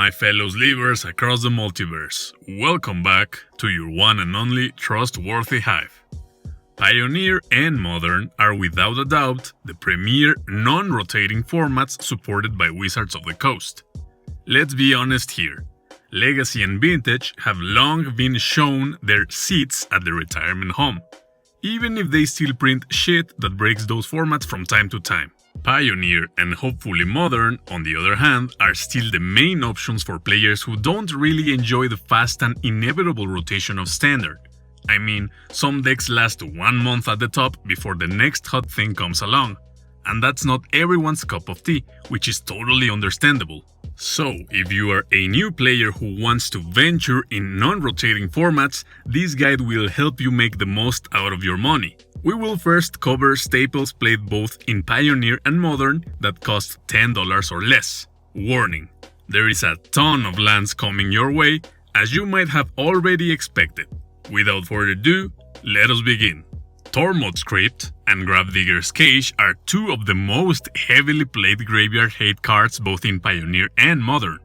my fellow Slivers across the multiverse. Welcome back to your one and only trustworthy Hive. Pioneer and Modern are without a doubt the premier non-rotating formats supported by Wizards of the Coast. Let's be honest here. Legacy and Vintage have long been shown their seats at the retirement home, even if they still print shit that breaks those formats from time to time. Pioneer and hopefully Modern, on the other hand, are still the main options for players who don't really enjoy the fast and inevitable rotation of Standard. I mean, some decks last 1 month at the top before the next hot thing comes along, and that's not everyone's cup of tea, which is totally understandable. So, if you are a new player who wants to venture in non-rotating formats, this guide will help you make the most out of your money. We will first cover staples played both in Pioneer and Modern that cost $10 or less. Warning: there is a ton of lands coming your way, as you might have already expected. Without further ado, let us begin. Tormod's Crypt and Gravedigger's Cage are two of the most heavily played graveyard hate cards both in Pioneer and Modern.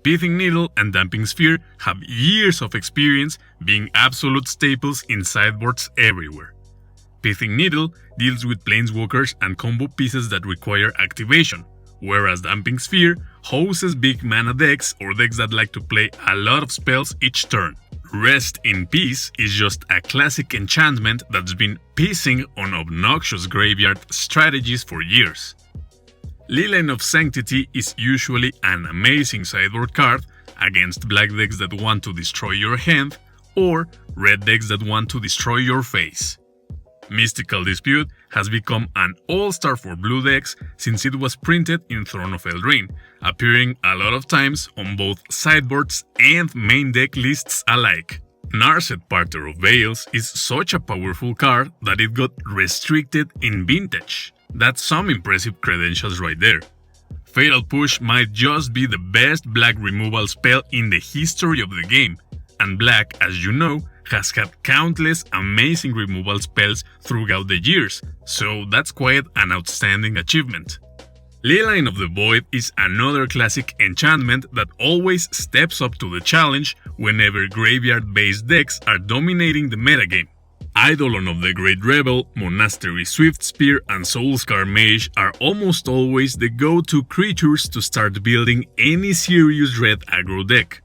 Pithing Needle and Damping Sphere have years of experience being absolute staples in sideboards everywhere. Pithing Needle deals with planeswalkers and combo pieces that require activation, whereas Damping Sphere houses big mana decks or decks that like to play a lot of spells each turn. Rest in Peace is just a classic enchantment that's been pissing on obnoxious graveyard strategies for years. Leyline of Sanctity is usually an amazing sideboard card against black decks that want to destroy your hand or red decks that want to destroy your face. Mystical Dispute has become an all-star for blue decks since it was printed in Throne of Eldraine, appearing a lot of times on both sideboards and main deck lists alike. Narset Parter of Veils is such a powerful card that it got restricted in Vintage. That's some impressive credentials right there. Fatal Push might just be the best black removal spell in the history of the game, and black, as you know, has had countless amazing removal spells throughout the years, so that's quite an outstanding achievement. Leyline of the Void is another classic enchantment that always steps up to the challenge whenever graveyard-based decks are dominating the metagame. Eidolon of the Great Rebel, Monastery Swiftspear, and Soulscar Mage are almost always the go-to creatures to start building any serious red aggro deck.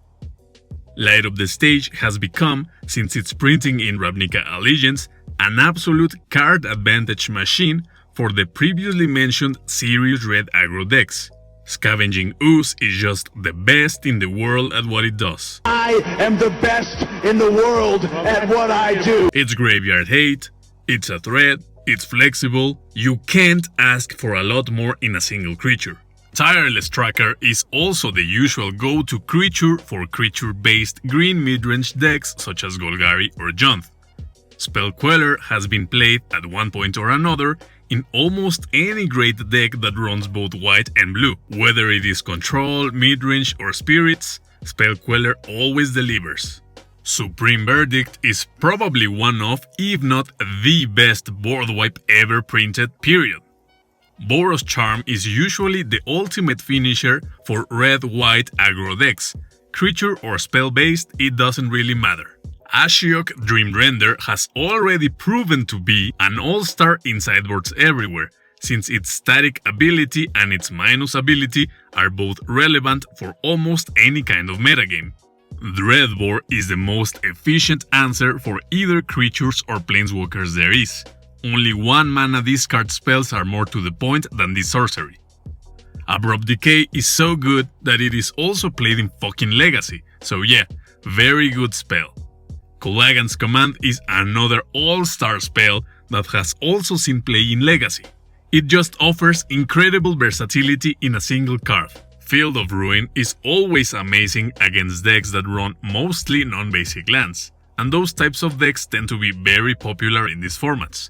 Light Up the Stage has become, since its printing in Ravnica Allegiance, an absolute card advantage machine for the previously mentioned serious red aggro decks. Scavenging Ooze is just the best in the world at what it does. I am the best in the world at what I do. It's graveyard hate, it's a threat, it's flexible, you can't ask for a lot more in a single creature. Tireless Tracker is also the usual go-to creature for creature-based green midrange decks such as Golgari or Jonth. Spell Queller has been played at one point or another in almost any great deck that runs both white and blue. Whether it is Control, Midrange or Spirits, Spell Queller always delivers. Supreme Verdict is probably one of, if not the best board wipe ever printed, period. Boros Charm is usually the ultimate finisher for red-white aggro decks. Creature or spell-based, it doesn't really matter. Ashiok Dream Render has already proven to be an all-star in sideboards everywhere, since its static ability and its minus ability are both relevant for almost any kind of metagame. Dreadbore is the most efficient answer for either creatures or planeswalkers there is. Only 1 mana discard spells are more to the point than this sorcery. Abrupt Decay is so good that it is also played in fucking Legacy, so yeah, very good spell. Kulagan's Command is another all-star spell that has also seen play in Legacy. It just offers incredible versatility in a single card. Field of Ruin is always amazing against decks that run mostly non-basic lands, and those types of decks tend to be very popular in these formats.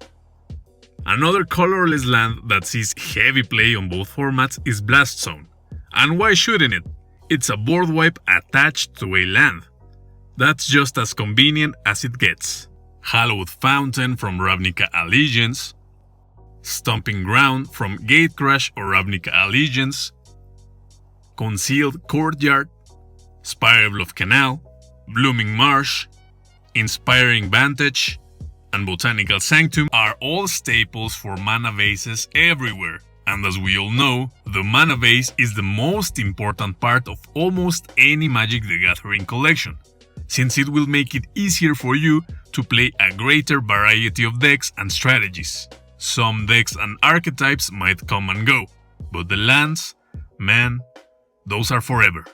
Another colorless land that sees heavy play on both formats is Blast Zone. And why shouldn't it? It's a board wipe attached to a land. That's just as convenient as it gets. Hallowed Fountain from Ravnica Allegiance, Stomping Ground from Gatecrash or Ravnica Allegiance, Concealed Courtyard, Spiral of Canal, Blooming Marsh, Inspiring Vantage, and Botanical Sanctum are all staples for mana vases everywhere. And as we all know, the mana vase is the most important part of almost any Magic the Gathering collection, since it will make it easier for you to play a greater variety of decks and strategies. Some decks and archetypes might come and go, but the lands, man, those are forever.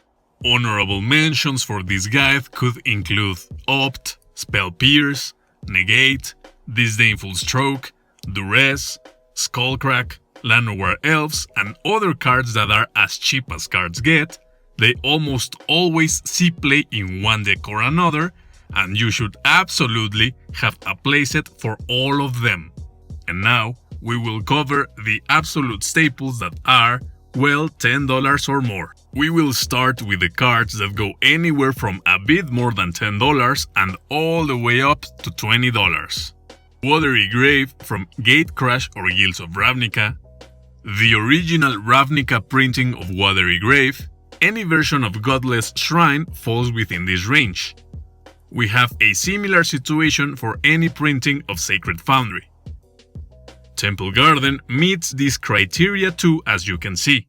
Honorable mentions for this guide could include Opt, Spell Pierce, Negate, Disdainful Stroke, Duress, Skullcrack, Llanowar Elves, and other cards that are as cheap as cards get. They almost always see play in one deck or another, and you should absolutely have a playset for all of them. And now, we will cover the absolute staples that are, well, $10 or more. We will start with the cards that go anywhere from a bit more than $10 and all the way up to $20. Watery Grave from Gatecrash or Guilds of Ravnica, the original Ravnica printing of Watery Grave. Any version of Godless Shrine falls within this range. We have a similar situation for any printing of Sacred Foundry. Temple Garden meets this criteria too, as you can see.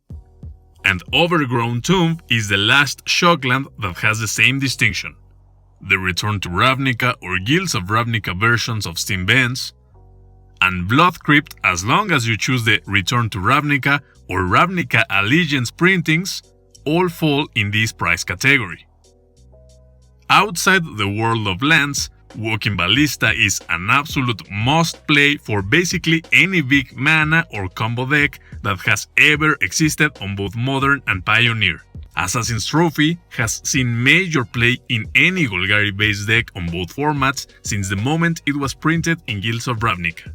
And Overgrown Tomb is the last Shockland that has the same distinction. The Return to Ravnica or Guilds of Ravnica versions of Steam Vents, and Blood Crypt, as long as you choose the Return to Ravnica or Ravnica Allegiance printings, all fall in this price category. Outside the world of lands, Walking Ballista is an absolute must-play for basically any big mana or combo deck that has ever existed on both Modern and Pioneer. Assassin's Trophy has seen major play in any Golgari-based deck on both formats since the moment it was printed in Guilds of Ravnica.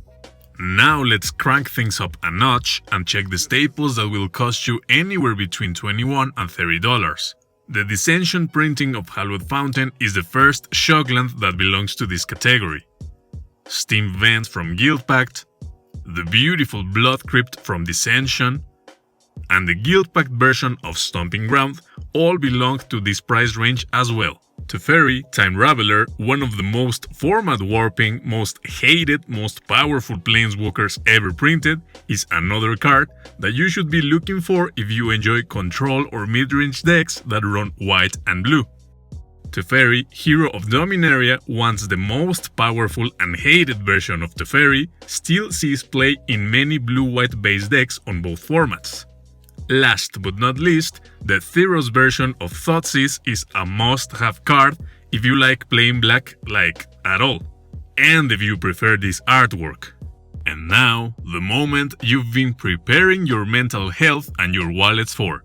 Now let's crank things up a notch and check the staples that will cost you anywhere between $21 and $30. The Dissension printing of Hallowed Fountain is the first Shockland that belongs to this category. Steam Vent from Guild Pact, the beautiful Blood Crypt from Dissension, and the Guild Pact version of Stomping Ground all belong to this price range as well. Teferi, Time Raveler, one of the most format warping, most hated, most powerful planeswalkers ever printed, is another card that you should be looking for if you enjoy control or mid-range decks that run white and blue. Teferi, Hero of Dominaria, once the most powerful and hated version of Teferi, still sees play in many blue-white base decks on both formats. Last but not least, the Theros version of Thoughtseize is a must-have card if you like playing black like at all, and if you prefer this artwork. And now, the moment you've been preparing your mental health and your wallets for.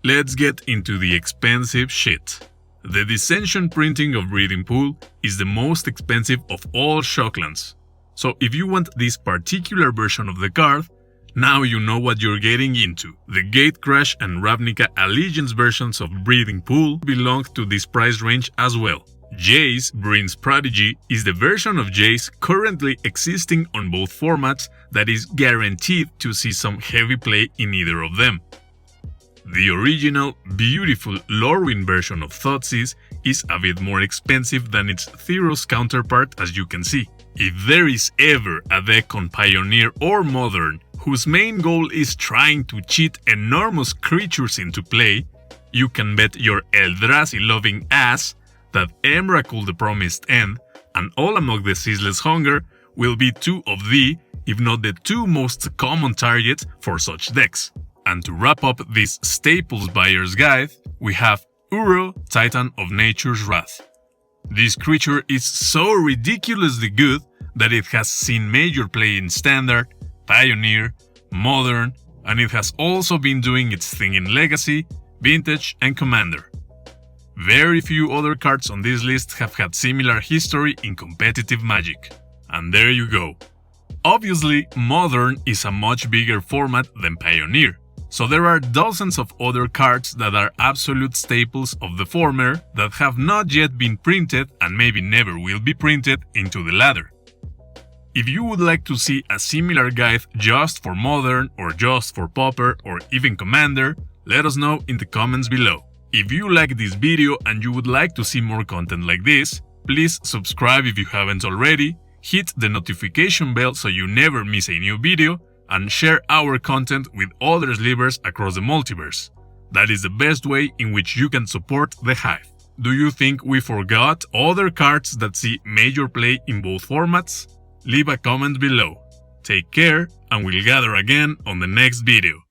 Let's get into the expensive shit. The Dissension printing of Breeding Pool is the most expensive of all Shocklands, so if you want this particular version of the card, now you know what you're getting into. The Gatecrash and Ravnica Allegiance versions of Breeding Pool belong to this price range as well. Jace, Bryn's Prodigy, is the version of Jace currently existing on both formats that is guaranteed to see some heavy play in either of them. The original, beautiful Lorwyn version of Thoughtseize is a bit more expensive than its Theros counterpart, as you can see. If there is ever a deck on Pioneer or Modern whose main goal is trying to cheat enormous creatures into play, you can bet your Eldrazi-loving ass that Emrakul the Promised End and Olamok the Ceaseless Hunger will be two of the, if not the two most common targets for such decks. And to wrap up this Staples Buyer's Guide, we have Uro, Titan of Nature's Wrath. This creature is so ridiculously good that it has seen major play in Standard, Pioneer, Modern, and it has also been doing its thing in Legacy, Vintage, and Commander. Very few other cards on this list have had similar history in competitive Magic. And there you go. Obviously, Modern is a much bigger format than Pioneer, so there are dozens of other cards that are absolute staples of the former that have not yet been printed and maybe never will be printed into the latter. If you would like to see a similar guide just for Modern or just for Pauper or even Commander, Let us know in the comments below. If you like this video and you would like to see more content like this, please subscribe if you haven't already, hit the notification bell so you never miss a new video, and share our content with other Slivers across the multiverse. That is the best way in which you can support the Hive. Do you think we forgot other cards that see major play in both formats? Leave a comment below. Take care, and we'll gather again on the next video.